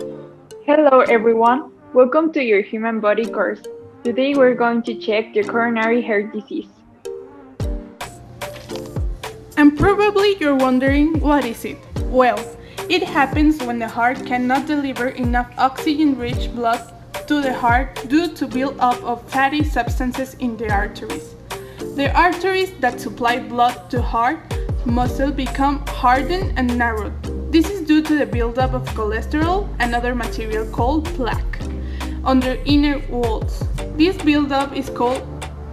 Hello everyone, welcome to your human body course. Today we're going to check the coronary heart disease. And probably you're wondering, what is it? Well, it happens when the heart cannot deliver enough oxygen-rich blood to the heart due to build-up of fatty substances in the arteries. The arteries that supply blood to heart muscle become hardened and narrowed. This is due to the buildup of cholesterol and other material called plaque on their inner walls. This buildup is called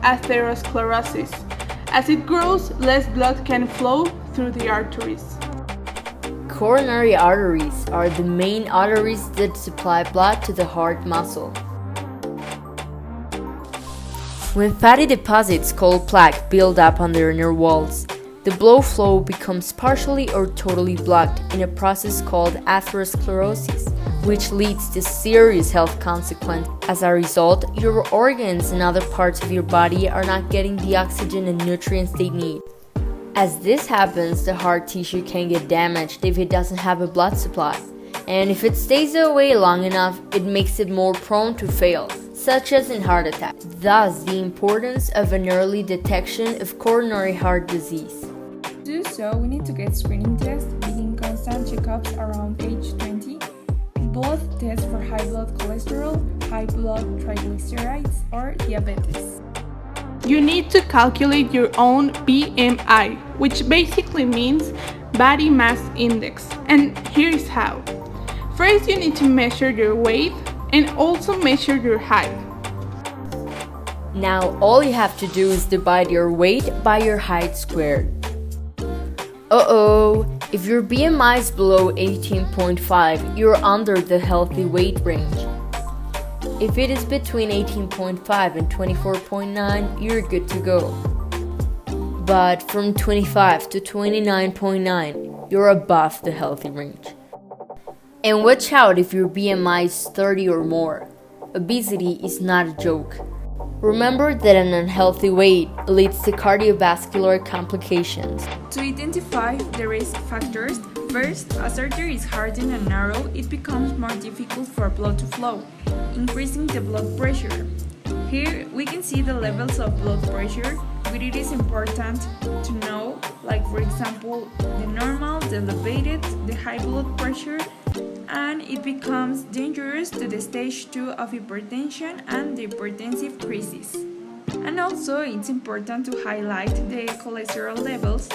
atherosclerosis. As it grows, less blood can flow through the arteries. Coronary arteries are the main arteries that supply blood to the heart muscle. When fatty deposits called plaque build up on their inner walls, the blood flow becomes partially or totally blocked in a process called atherosclerosis, which leads to serious health consequences. As a result, your organs and other parts of your body are not getting the oxygen and nutrients they need. As this happens, the heart tissue can get damaged if it doesn't have a blood supply, and if it stays away long enough, it makes it more prone to fail, such as in heart attack. Thus, the importance of an early detection of coronary heart disease. To do so, we need to get screening tests, begin constant checkups around age 20, blood tests for high blood cholesterol, high blood triglycerides, or diabetes. You need to calculate your own BMI, which basically means body mass index, and here's how. First, you need to measure your weight and also measure your height. Now, all you have to do is divide your weight by your height squared. If your BMI is below 18.5, you're under the healthy weight range. If it is between 18.5 and 24.9, you're good to go. But from 25 to 29.9, you're above the healthy range. And watch out if your BMI is 30 or more. Obesity is not a joke. Remember that an unhealthy weight leads to cardiovascular complications. To identify the risk factors, first, as artery is hardened and narrow, it becomes more difficult for blood to flow, increasing the blood pressure. Here we can see the levels of blood pressure, but it is important to know, like for example, the normal, the elevated, the high blood pressure, and it becomes dangerous to the stage 2 of hypertension and the hypertensive crisis. And also it's important to highlight the cholesterol levels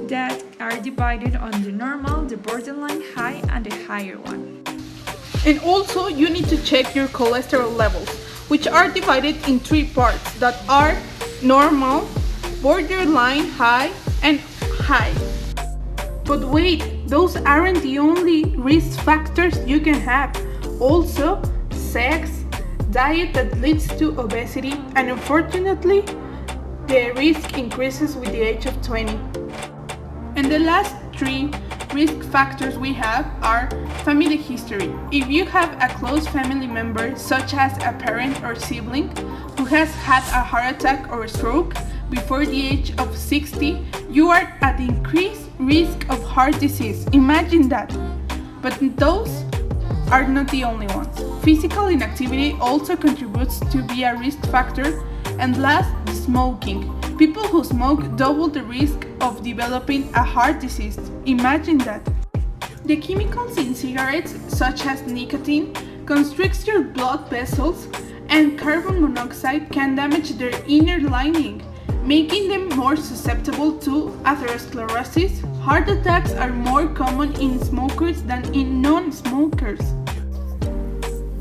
that are divided on the normal, the borderline high, and the higher one. And also, you need to check your cholesterol levels, which are divided in 3 parts that are normal, borderline high, and high. But wait, those aren't the only risk factors you can have. Also, sex, diet that leads to obesity, and unfortunately, the risk increases with the age of 20. And the last 3 risk factors we have are family history. If you have a close family member, such as a parent or sibling, who has had a heart attack or a stroke before the age of 60, you are at increased risk of heart disease. Imagine that. But those are not the only ones. Physical inactivity also contributes to be a risk factor. And last, smoking. People who smoke double the risk of developing a heart disease. Imagine that. The chemicals in cigarettes, such as nicotine, constricts your blood vessels, and carbon monoxide can damage their inner lining, making them more susceptible to atherosclerosis. Heart attacks are more common in smokers than in non-smokers.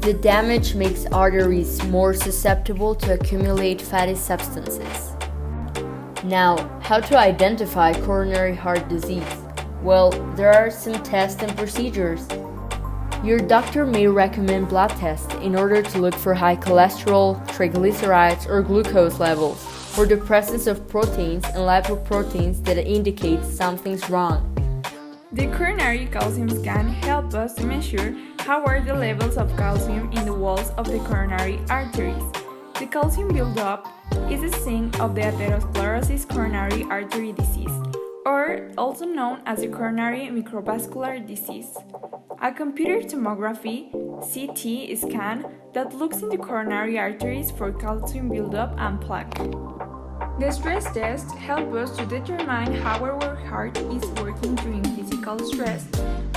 The damage makes arteries more susceptible to accumulate fatty substances. Now, how to identify coronary heart disease? Well, there are some tests and procedures. Your doctor may recommend blood tests in order to look for high cholesterol, triglycerides, or glucose levels, or the presence of proteins and lipoproteins that indicate something's wrong. The coronary calcium scan helps us to measure how are the levels of calcium in the walls of the coronary arteries. The calcium buildup is a sign of the atherosclerosis coronary artery disease. or also known as a coronary microvascular disease. A computer tomography (CT) scan that looks in the coronary arteries for calcium buildup and plaque. The stress tests help us to determine how our heart is working during physical stress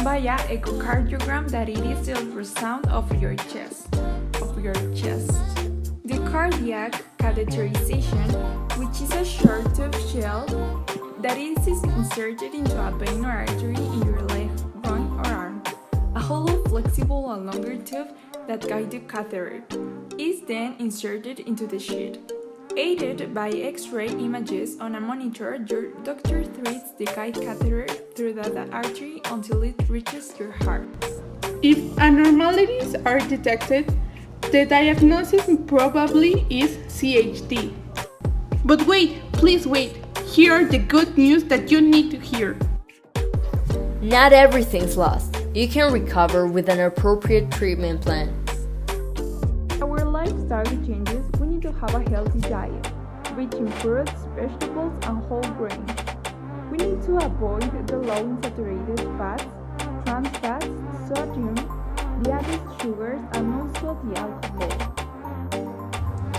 via echocardiogram that it is the ultrasound of your chest. The cardiac catheterization, which is a short tube shell that is inserted into a vein or artery in your leg, groin, or arm. A hollow, flexible, and longer tube that guides the catheter is then inserted into the sheath. Aided by X-ray images on a monitor, your doctor threads the guide catheter through the artery until it reaches your heart. If abnormalities are detected, the diagnosis probably is CHD. But wait, please wait. Here are the good news that you need to hear. Not everything's lost. You can recover with an appropriate treatment plan. Our lifestyle changes, we need to have a healthy diet, rich in fruits, vegetables, and whole grains. We need to avoid the low in saturated fats, trans fats, sodium, the added sugars, and also the alcohol.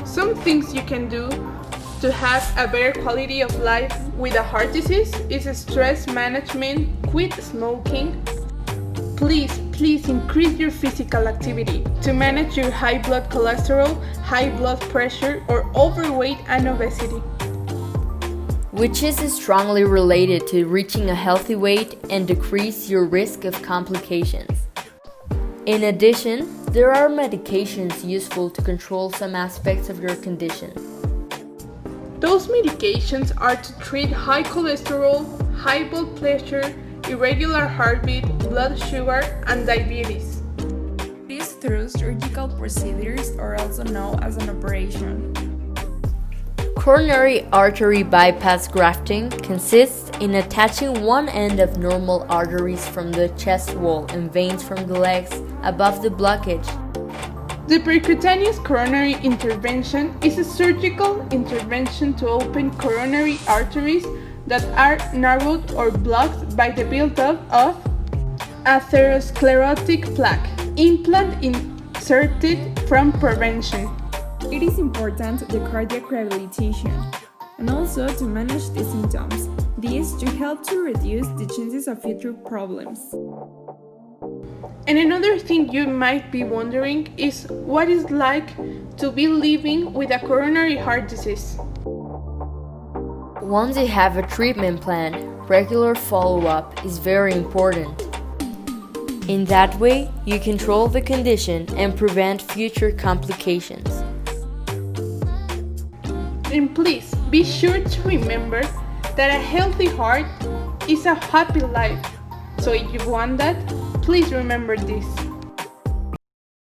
Some things you can do to have a better quality of life with a heart disease is stress management, quit smoking. Please increase your physical activity to manage your high blood cholesterol, high blood pressure, or overweight and obesity, which is strongly related to reaching a healthy weight and decrease your risk of complications. In addition, there are medications useful to control some aspects of your condition. Those medications are to treat high cholesterol, high blood pressure, irregular heartbeat, blood sugar, and diabetes. These through surgical procedures are also known as an operation. Coronary artery bypass grafting consists in attaching one end of normal arteries from the chest wall and veins from the legs above the blockage. The percutaneous coronary intervention is a surgical intervention to open coronary arteries that are narrowed or blocked by the buildup of atherosclerotic plaque. Implant inserted from prevention. It is important the cardiac rehabilitation and also to manage the symptoms. This to help to reduce the chances of future problems. And another thing you might be wondering is what it's like to be living with a coronary heart disease. Once you have a treatment plan, regular follow-up is very important. In that way, you control the condition and prevent future complications. And please be sure to remember that a healthy heart is a happy life. So if you want that, please remember this.